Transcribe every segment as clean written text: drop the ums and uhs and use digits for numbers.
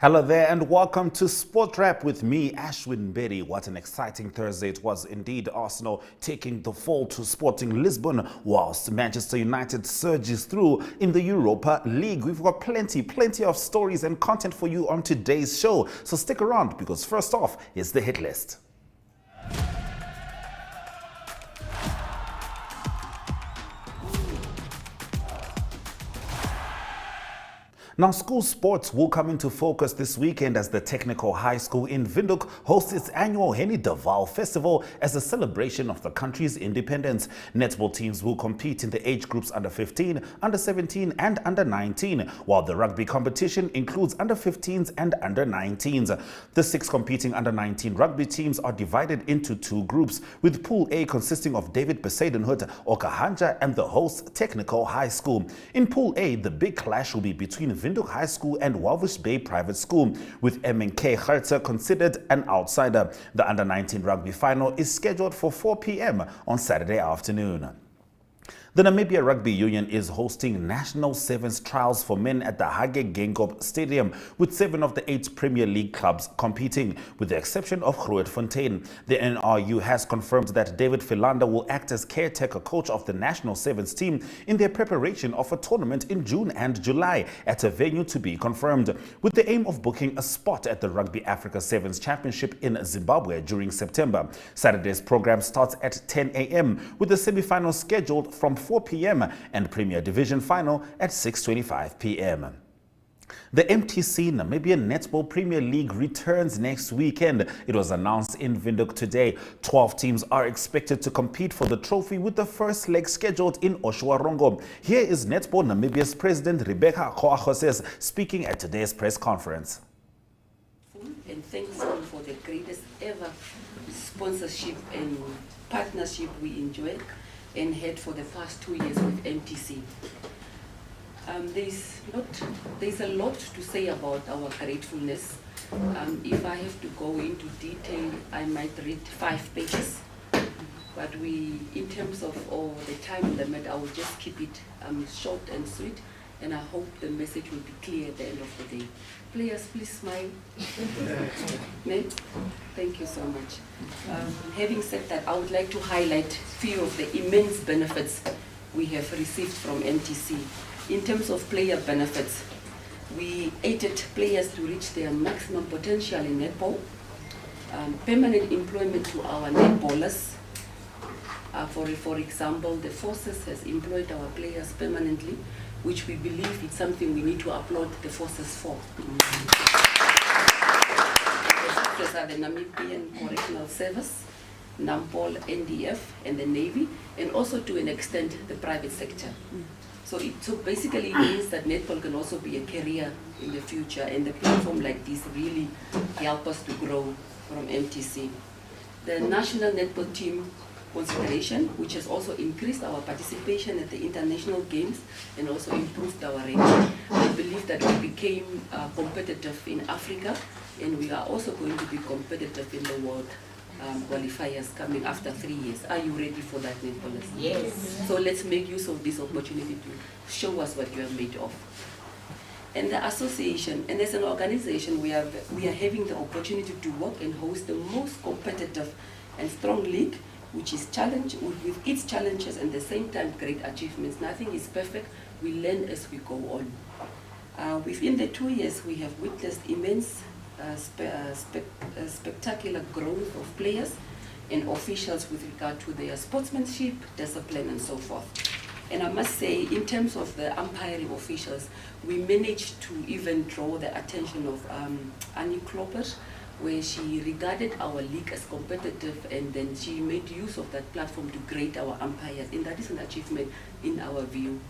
Hello there and welcome to Sport Wrap with me, Ashwin Bedi. What an exciting Thursday it was indeed. Arsenal taking the fall to Sporting Lisbon whilst Manchester United surges through in the Europa League. We've got plenty of stories and content for you on today's show. So stick around because first off is the hit list. Now, school sports will come into focus this weekend as the Technical High School in Windhoek hosts its annual Henny de Waal Festival as a celebration of the country's independence. Netball teams will compete in the age groups under 15, under 17 and under 19, while the rugby competition includes under 15s and under 19s. The 6 competing under 19 rugby teams are divided into 2 groups, with Pool A consisting of David Besadenhout, Okahanja and the host Technical High School. In Pool A, the big clash will be between Windhoek High School and Walvis Bay Private School, with MNK Hertzer considered an outsider. The under-19 rugby final is scheduled for 4 p.m. on Saturday afternoon. The Namibia Rugby Union is hosting National Sevens trials for men at the Hage Geingob Stadium, with 7 of the 8 Premier League clubs competing, with the exception of Grootfontein. The NRU has confirmed that David Philander will act as caretaker coach of the National Sevens team in their preparation of a tournament in June and July at a venue to be confirmed, with the aim of booking a spot at the Rugby Africa Sevens Championship in Zimbabwe during September. Saturday's program starts at 10 a.m. with the semi-final scheduled from 4 p.m. and Premier Division final at 6:25 p.m. The MTC Namibian Netball Premier League returns next weekend. It was announced in Windhoek today. 12 teams are expected to compete for the trophy, with the first leg scheduled in Oshuarongo. Here is Netball Namibia's president Rebecca Koachoses speaking at today's press conference. And thanks for the greatest ever sponsorship and partnership we enjoyed and had for the past 2 years with MTC. There's a lot to say about our gratefulness. If I have to go into detail, I might read 5 pages. But in terms of the time limit, I will just keep it short and sweet, and I hope the message will be clear at the end of the day. Players, please smile. Thank you so much. Having said that, I would like to highlight a few of the immense benefits we have received from MTC. In terms of player benefits, we aided players to reach their maximum potential in netball, permanent employment to our netballers. For example, the Forces has employed our players permanently, which we believe is something we need to applaud the Forces for. The Forces are the Namibian Correctional Service, NAMPOL, NDF, and the Navy, and also to an extent the private sector. So basically it means that netball can also be a career in the future, and the platform like this really help us to grow from MTC. The National Netball Team consideration, which has also increased our participation at the international games and also improved our ranking. I believe that we became competitive in Africa, and we are also going to be competitive in the world qualifiers coming after 3 years. Are you ready for that, netballers? Yes. So let's make use of this opportunity to show us what you are made of. And the association, and as an organization, we are having the opportunity to work and host the most competitive and strong league, which is with its challenges and at the same time great achievements. Nothing is perfect. We learn as we go on. Within the 2 years, we have witnessed immense spectacular growth of players and officials with regard to their sportsmanship, discipline, and so forth. And I must say, in terms of the umpiring officials, we managed to even draw the attention of Annie Klopper, where she regarded our league as competitive, and then she made use of that platform to grade our umpires, and that is an achievement in our view.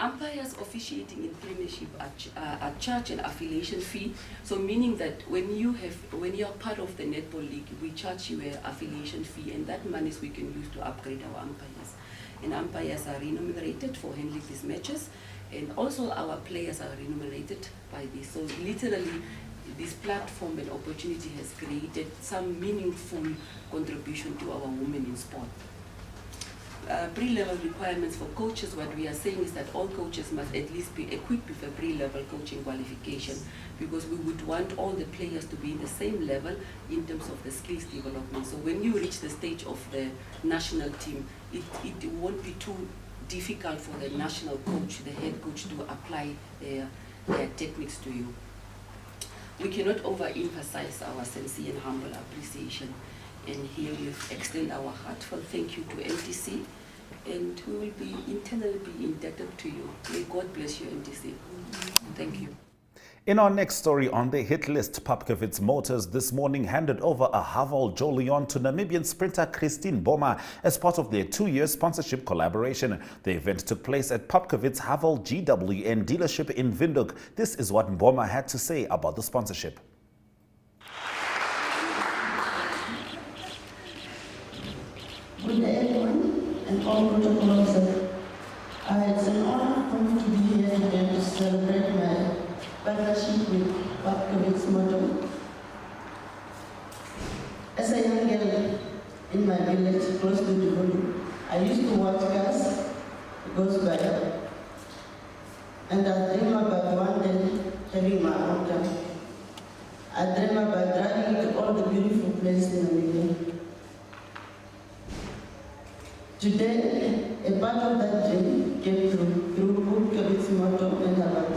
Umpires officiating in Premiership are charged an affiliation fee, so meaning that when you are part of the Netball League, we charge you an affiliation fee, and that money we can use to upgrade our umpires. And umpires are remunerated for handling these matches, and also our players are remunerated by this. So literally, this platform and opportunity has created some meaningful contribution to our women in sport. pre-level requirements for coaches, what we are saying is that all coaches must at least be equipped with a pre-level coaching qualification, because we would want all the players to be in the same level in terms of the skills development. So when you reach the stage of the national team, it won't be too difficult for the national coach, the head coach, to apply their techniques to you. We cannot overemphasize our sincere and humble appreciation. And here we extend our heartfelt thank you to MTC, and we will be internally be indebted to you. May God bless you, MTC. Thank you. In our next story on the hit list, Papkevitz Motors this morning handed over a Haval Jolion to Namibian sprinter Christine Boma as part of their 2-year sponsorship collaboration. The event took place at Papkevitz Haval GWN dealership in Windhoek. This is what Boma had to say about the sponsorship. Good day, everyone, and all protocol officers. It's an honor for me to be here today to celebrate my partnership with Papkevitz Motors. As a young girl in my village close to the road, I used to watch cars goes by, and I dream about one day having my own car. I dream about driving to all the beautiful places in Namibia. Today, a part of that dream came through Papkevitz Motors and Haval.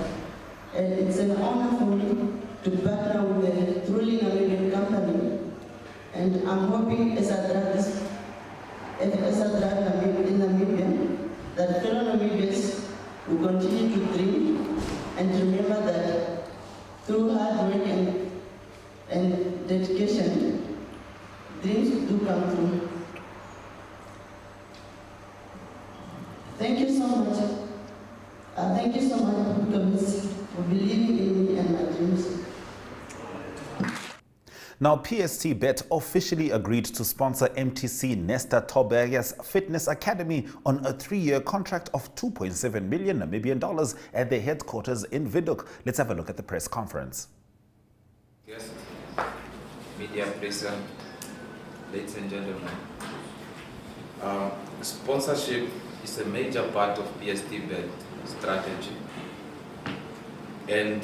And it's an honor for me to partner with a truly Namibian company. And I'm hoping as I drive in Namibia, that fellow Namibians will continue to dream and remember that through hard work and dedication, dreams do come true. Thank you so much. Thank you so much, Papkevitz, for believing in me and my dreams. Now, PST Bet officially agreed to sponsor MTC Nesta Tobias Fitness Academy on a 3-year contract of 2.7 million Namibian dollars at their headquarters in Windhoek. Let's have a look at the press conference. Yes, media present, ladies and gentlemen. Sponsorship is a major part of PST Bet strategy and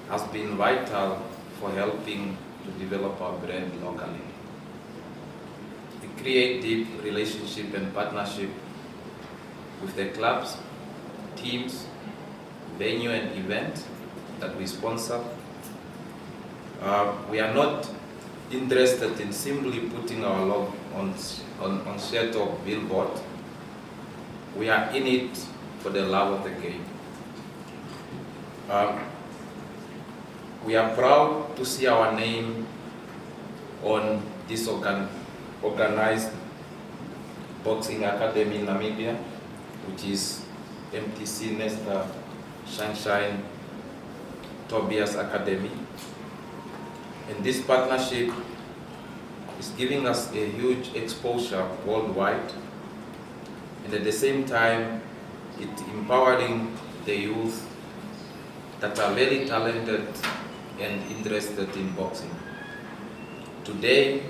has been vital for helping to develop our brand locally. We create deep relationship and partnership with the clubs, teams, venue and event that we sponsor. We are not interested in simply putting our logo on shirt or billboard. We are in it for the love of the game. We are proud to see our name on this organized boxing academy in Namibia, which is MTC Nesta Sunshine Tobias Academy. And this partnership is giving us a huge exposure worldwide, and at the same time, it's empowering the youth that are very talented and interested in boxing. Today,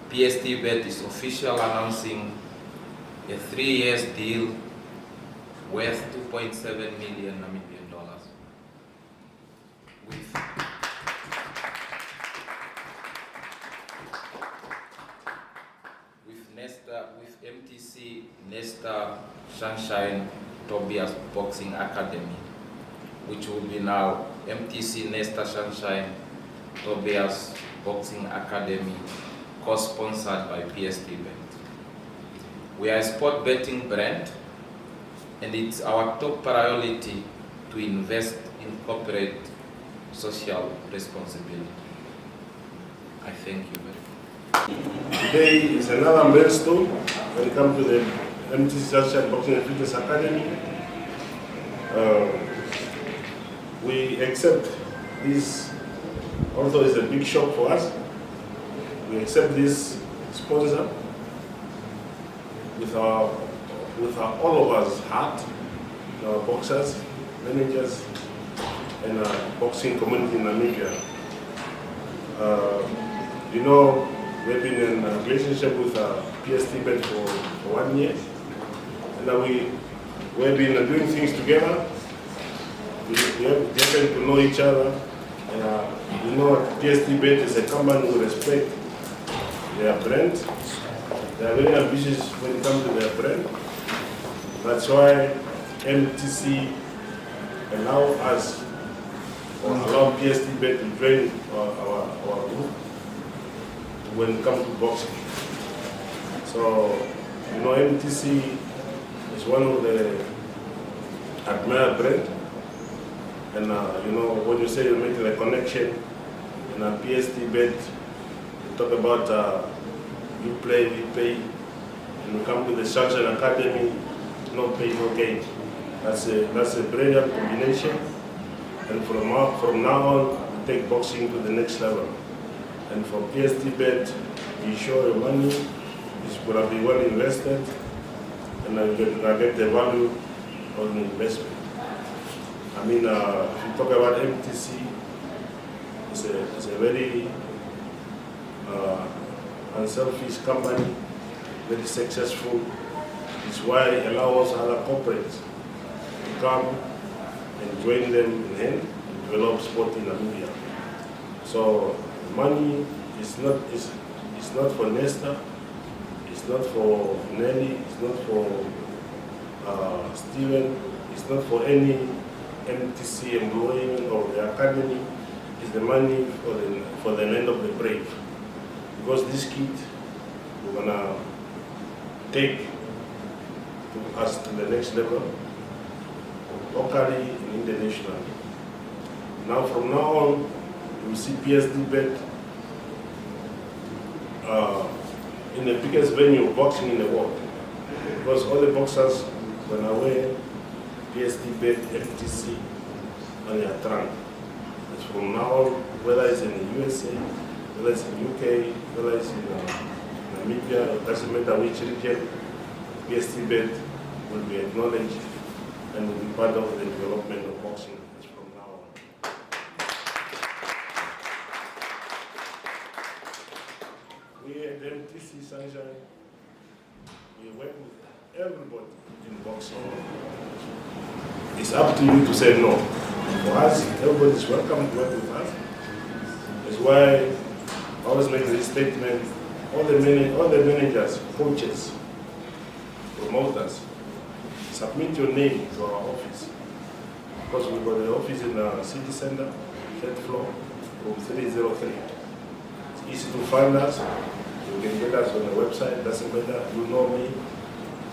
PST Bet is officially announcing a 3-year deal worth 2.7 million Namibian dollars with MTC Nesta Sunshine Tobias Boxing Academy, which will be now MTC Nesta Sunshine Tobias Boxing Academy, co-sponsored by PST Bet. We are a sport betting brand, and it's our top priority to invest in corporate social responsibility. I thank you very much. Today is another milestone when it comes to the MTC Sunshine Boxing and Fitness Academy. We accept this, although it's a big shock for us. We accept this sponsor with all of us heart, our boxers, managers, and our boxing community in Namibia. You know, we've been in a relationship with PST bet for 1 year. And we've been doing things together. We happen to know each other. And you know, PST bet is a company who respect their brand. They are very ambitious when it comes to their brand. That's why MTC allow us or allow PST bet to join our group when it comes to boxing. So, you know, MTC is one of the admired brand. And you know, when you say you're making a connection in a PST bet, you talk about you play, we pay, and we come to the Sunshine Academy, no pay, no gain. That's a brilliant combination. And from now on, we take boxing to the next level. And for PST bet, you show your money is going to be well invested, and you're going to get the value of the investment. I mean, if you talk about MTC, it's a very unselfish company, very successful. It's why it allows other corporates to come and join them in hand to develop sport in Namibia. So money is not for Nesta, it's not for Nelly, it's not for Steven, it's not for any MTC employee or the academy. It's the money for the land of the brave. Because this kid, we're gonna take us to the next level, locally and internationally. Now, from now on, you will see PST bet in the biggest venue of boxing in the world. Because all the boxers gonna wear PST bet MTC on their trunk. It's from now on, whether it's in the USA, whether it's in UK, whether it's in Namibia, it doesn't matter which region, PST bet will be acknowledged and will be part of the development of boxing from now on. We at MTC Sunshine, we work with everybody in boxing. It's up to you to say no. For us, everybody is welcome to work with us. That's why I always make this statement, all the managers, coaches, promoters, submit your name to our office. Because we've got the office in the city center, 3rd floor, room 303. It's easy to find us. You can get us on the website, doesn't matter, you know me.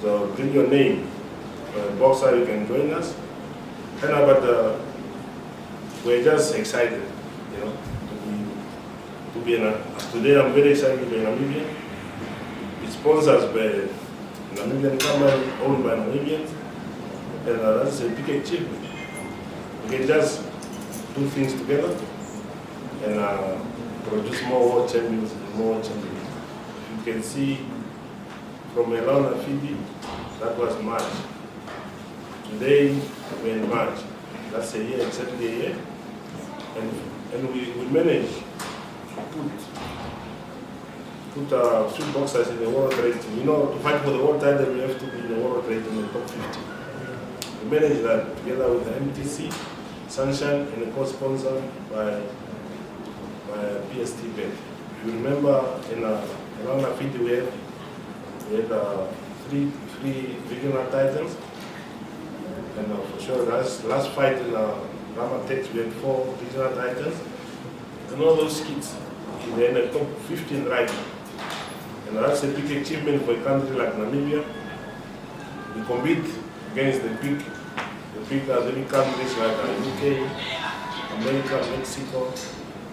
So bring your name. Boxer, you can join us. But we're just excited, you know, to be in today I'm very excited to be in Namibia. It's sponsored by a Namibian company owned by Namibians, and that's a big achievement. We can just do things together and produce more world champions and more champions. You can see from Elana Fidi, that was March. Today we're in March. That's a year, exactly a year. And we managed to put few boxers in the world rating. You know, to fight for the world title, we have to be in the world rating in the top 50. We managed that together with the MTC, Sunshine, and a co-sponsor by PST Bet. If you remember, in around Afiti, we had three regional titles. And for sure, last fight in Ramatex, we had 4 regional titles. And all those kids, they're in the top 15 right now. And that's a big achievement for a country like Namibia. We compete against the big countries like UK, America, Mexico.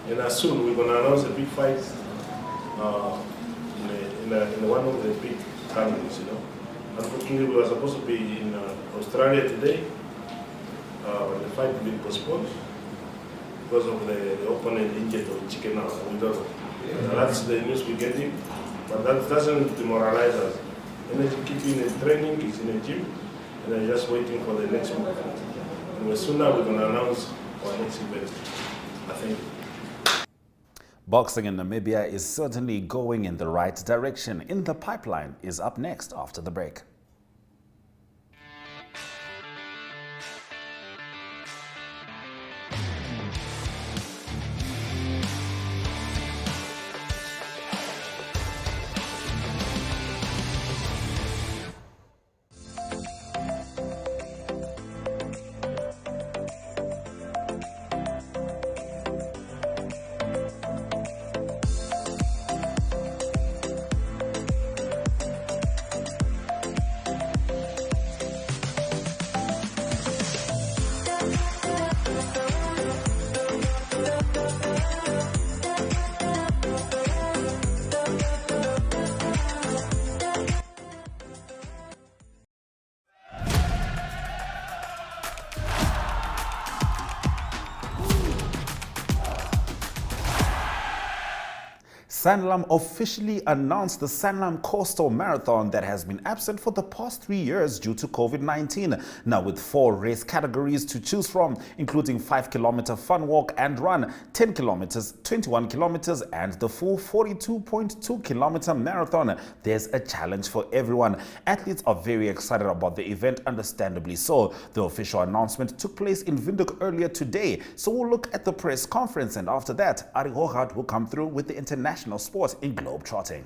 And soon we're going to announce a big fight in one of the big countries, you know. Unfortunately, we were supposed to be in Australia today, but the fight has been postponed because of the opponent injured of chicken now. We don't know. That's the news we're getting, but that doesn't demoralize us. Energy keep in the training, it's in the gym, and they're just waiting for the next movement. And sooner we're going to announce our next event, I think. Boxing in Namibia is certainly going in the right direction. In the Pipeline is up next after the break. Sanlam officially announced the Sanlam Coastal Marathon that has been absent for the past 3 years due to COVID-19. Now with 4 race categories to choose from, including 5-kilometer fun walk and run, 10 kilometers, 21 kilometers, and the full 42.2-kilometer marathon, there's a challenge for everyone. Athletes are very excited about the event, understandably so. The official announcement took place in Windhoek earlier today, so we'll look at the press conference, and after that, Ari Hogarth will come through with the international sport in globetrotting.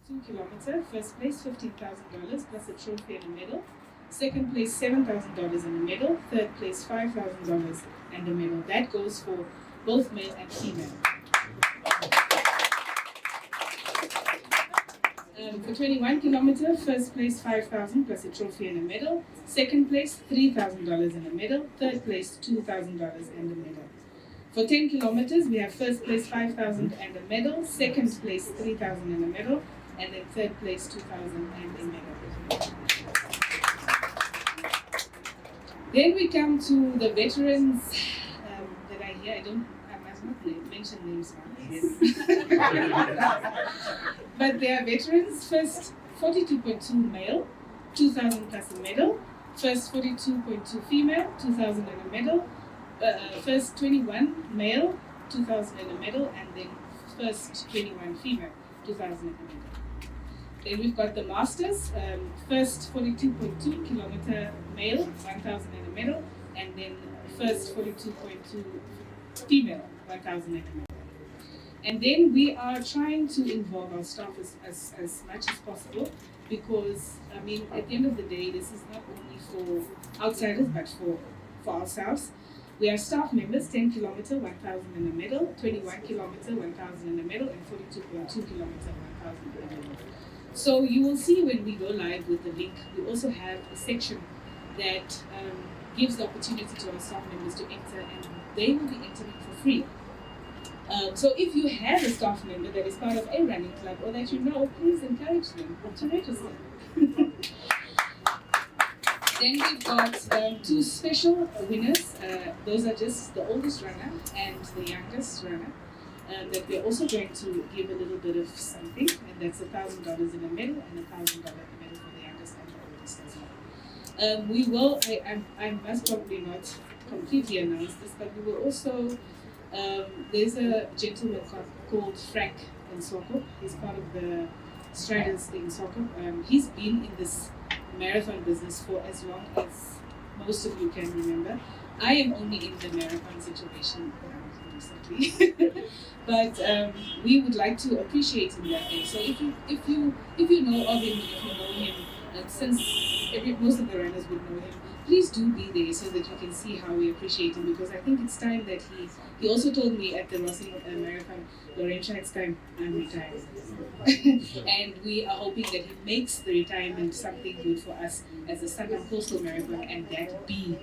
2 kilometer, first place $15,000 plus a trophy and a medal. Second place $7,000 and a medal. Third place $5,000 and a medal. That goes for both male and female. For 21 kilometer, first place $5,000 plus a trophy and a medal. Second place $3,000 and a medal. Third place $2,000 and a medal. For 10 kilometers, we have first place $5,000 and a medal, second place $3,000 and a medal, and then third place $2,000 and a medal. Then we come to the veterans that are here. I must not mention names now. But they are veterans. First 42.2 male, 2,000 plus a medal. First 42.2 female, 2,000 and a medal. First 21 male, 2,000 and a medal, and then first 21 female, 2,000 and a medal. Then we've got the masters, first 42.2 kilometer male, 1,000 and a medal, and then first 42.2 female, 1,000 and a medal. And then we are trying to involve our staff as much as possible, because I mean, at the end of the day, this is not only for outsiders but for ourselves. We are staff members, 10 kilometer, 1,000 and a medal, 21 kilometer, 1,000 and a medal, and 42.2 kilometer, 1,000 and a medal. So you will see when we go live with the link, we also have a section that gives the opportunity to our staff members to enter, and they will be entering for free. So if you have a staff member that is part of a running club or that you know, please encourage them to register. Then we've got 2 special winners. Those are just the oldest runner and the youngest runner. That we're also going to give a little bit of something, and that's $1,000 in a medal and $1,000 medal for the youngest and the oldest as well. We will, I must probably not completely announce this, but we will also, there's a gentleman called Frank in Soko. He's part of the Striders in Soko. He's been in this marathon business for as long as most of you can remember. I am only in the marathon situation recently, but we would like to appreciate him that way. So if you know of him, if you know him, and since most of the runners would know him, please do be there so that you can see how we appreciate him, because I think it's time that he also told me at the Rossing Marathon, Laurentia, it's time I'm retiring. And we are hoping that he makes the retirement something good for us as a Sanlam Coastal Marathon, and that be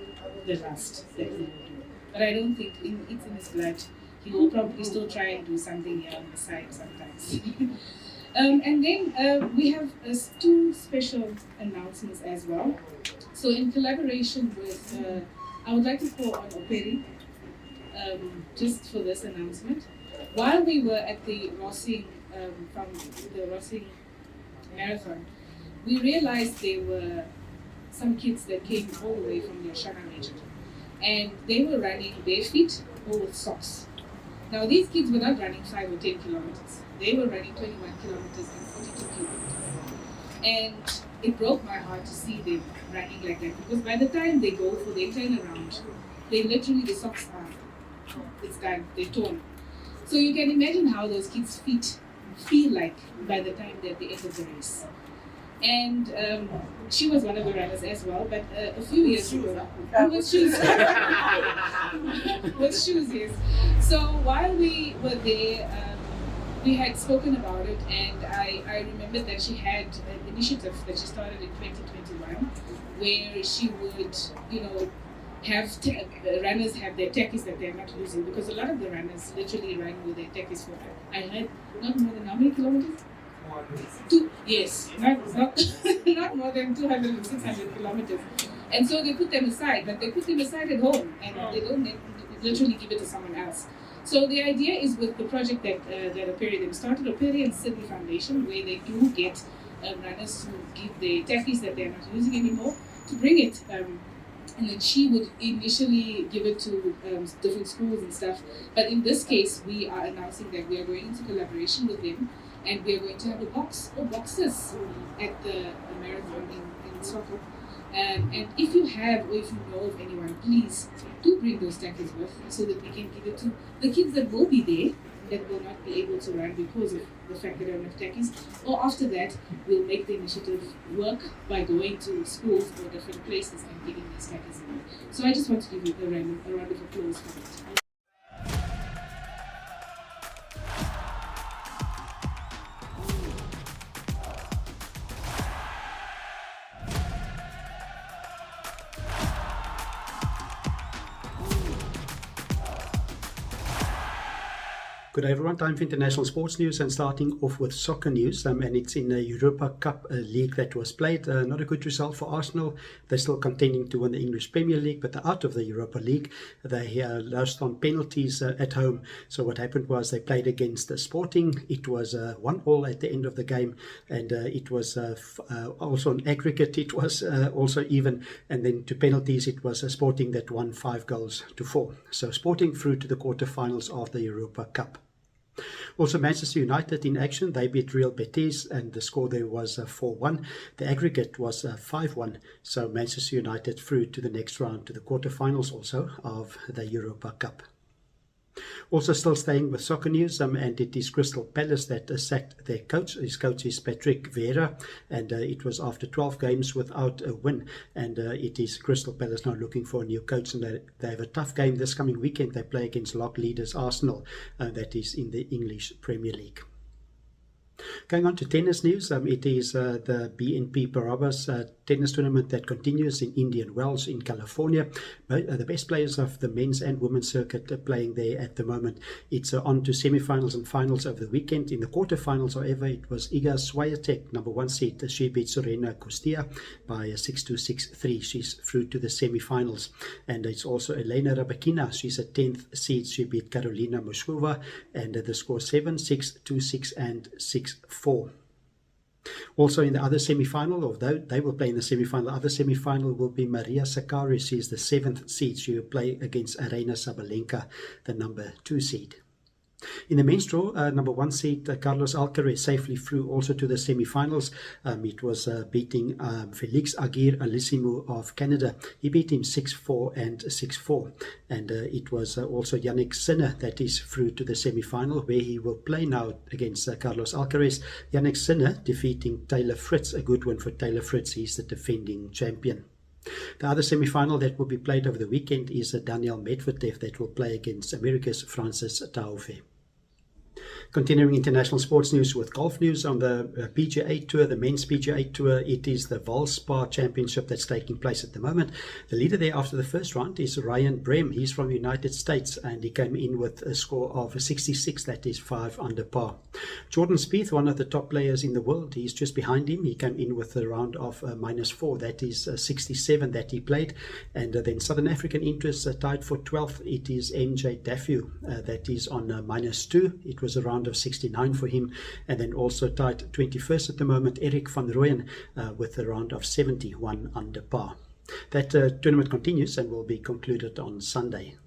the last that he will do. But I don't think it's in his blood. He will probably still try and do something here on the side sometimes. And then we have 2 special announcements as well. So in collaboration with, I would like to call on Operi, just for this announcement. While we were at the Rossing, from the Rossing Marathon, we realized there were some kids that came all the way from the Oshana region, and they were running bare feet or with socks. Now, these kids were not running 5 or 10 kilometers. They were running 21 kilometers and 42 kilometers. And it broke my heart to see them running like that, because by the time they go for their turnaround, they literally, the socks are, it's done, they're torn. So you can imagine how those kids' feet feel like by the time they're at the end of the race. And she was one of the runners as well, but a few years ago, with shoes. With shoes, yes. So while we were there, we had spoken about it, and I remember that she had an initiative that she started in 2021, where she would, have runners have their tackies that they're not using, because a lot of the runners literally run with their tackies for, I heard, not more than how many kilometers? Not more than 200 or 600 kilometers. And so they put them aside, but they put them aside at home, and they don't literally give it to someone else. So the idea is, with the project that Operi started, Operi and Sydney Foundation, where they do get runners to give the tackies that they're not using anymore, to bring it. And then she would initially give it to different schools and stuff. But in this case, we are announcing that we are going into collaboration with them, and we are going to have a box or boxes at the marathon in Soto. And if you have, or if you know of anyone, please do bring those tackies with, so that we can give it to the kids that will be there, that will not be able to run because of the fact that they don't have tackies. Or after that, we'll make the initiative work by going to schools or different places and giving these tackies away. So I just want to give you a round of applause for it. Good day everyone, time for international sports news, and starting off with soccer news, and it's in the Europa Cup League that was played. Not a good result for Arsenal. They're still contending to win the English Premier League, but they're out of the Europa League. They lost on penalties at home. So what happened was they played against Sporting. It was 1-1 at the end of the game, and it was also on aggregate. It was also even, and then to penalties it was Sporting that won 5-4. So Sporting through to the quarterfinals of the Europa Cup. Also, Manchester United in action. They beat Real Betis, and the score there was 4-1. The aggregate was 5-1. So Manchester United through to the next round, to the quarterfinals also of the Europa Cup. Also still staying with soccer news, and it is Crystal Palace that sacked their coach. His coach is Patrick Vieira, and it was after 12 games without a win. And it is Crystal Palace now looking for a new coach, and they have a tough game this coming weekend. They play against lock leaders Arsenal, that is in the English Premier League. Going on to tennis news, it is the BNP Paribas tennis tournament that continues in Indian Wells in California. The best players of the men's and women's circuit are playing there at the moment. It's on to semi-finals and finals over the weekend. In the quarterfinals, however, it was Iga Swiatek, number 1 seed. She beat Serena Costia by 6-2, 6-3. She's through to the semi-finals. And it's also Elena Rybakina. She's a 10th seed. She beat Karolina Muskova, and the score 7-6, 2-6, and 6-4. Also in the other semi-final, although they will play in the semi-final, the other semi-final will be Maria Sakkari. She is the 7th seed. She will play against Aryna Sabalenka, the number 2 seed. In the men's draw, number 1 seed Carlos Alcaraz safely through also to the semi-finals. It was beating Felix Auger-Aliassime of Canada. He beat him 6-4 and 6-4. And it was also Jannik Sinner that is through to the semi-final, where he will play now against Carlos Alcaraz. Jannik Sinner defeating Taylor Fritz, a good one for Taylor Fritz. He's the defending champion. The other semi-final that will be played over the weekend is Daniel Medvedev that will play against America's Francis Taofe. Continuing international sports news with golf news on the PGA Tour, the men's PGA Tour. It is the Valspar Championship that's taking place at the moment. The leader there after the first round is Ryan Brehm. He's from the United States, and he came in with a score of 66, that is 5 under par. Jordan Spieth, one of the top players in the world, he's just behind him. He came in with a round of -4, that is 67 that he played. And then Southern African interests tied for 12th. It is MJ Daffue, that is on -2. It was a round of 69 for him. And then also tied 21st at the moment, Erik van Rooyen, with a round of 71 under par. That tournament continues and will be concluded on Sunday.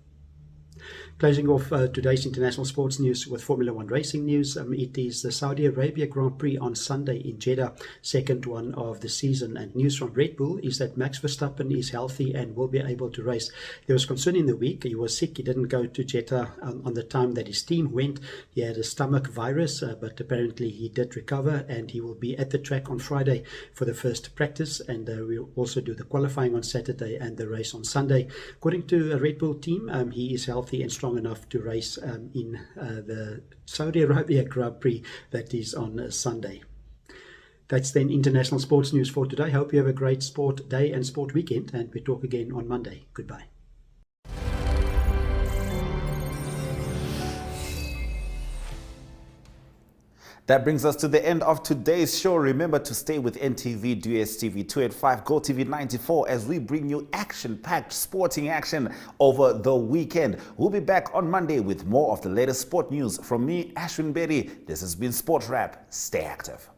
Closing off today's international sports news with Formula One racing news. It is the Saudi Arabia Grand Prix on Sunday in Jeddah, second one of the season. And news from Red Bull is that Max Verstappen is healthy and will be able to race. There was concern in the week. He was sick. He didn't go to Jeddah on the time that his team went. He had a stomach virus, but apparently he did recover, and he will be at the track on Friday for the first practice. And we'll also do the qualifying on Saturday and the race on Sunday. According to a Red Bull team, he is healthy and strong enough to race in the Saudi Arabia Grand Prix that is on Sunday. That's then international sports news for today. Hope you have a great sport day and sport weekend, and we talk again on Monday. Goodbye. That brings us to the end of today's show. Remember to stay with NTV, DSTV 285, GoTV 94 as we bring you action-packed sporting action over the weekend. We'll be back on Monday with more of the latest sport news. From me, Ashwin Berry, this has been Sport Wrap. Stay active.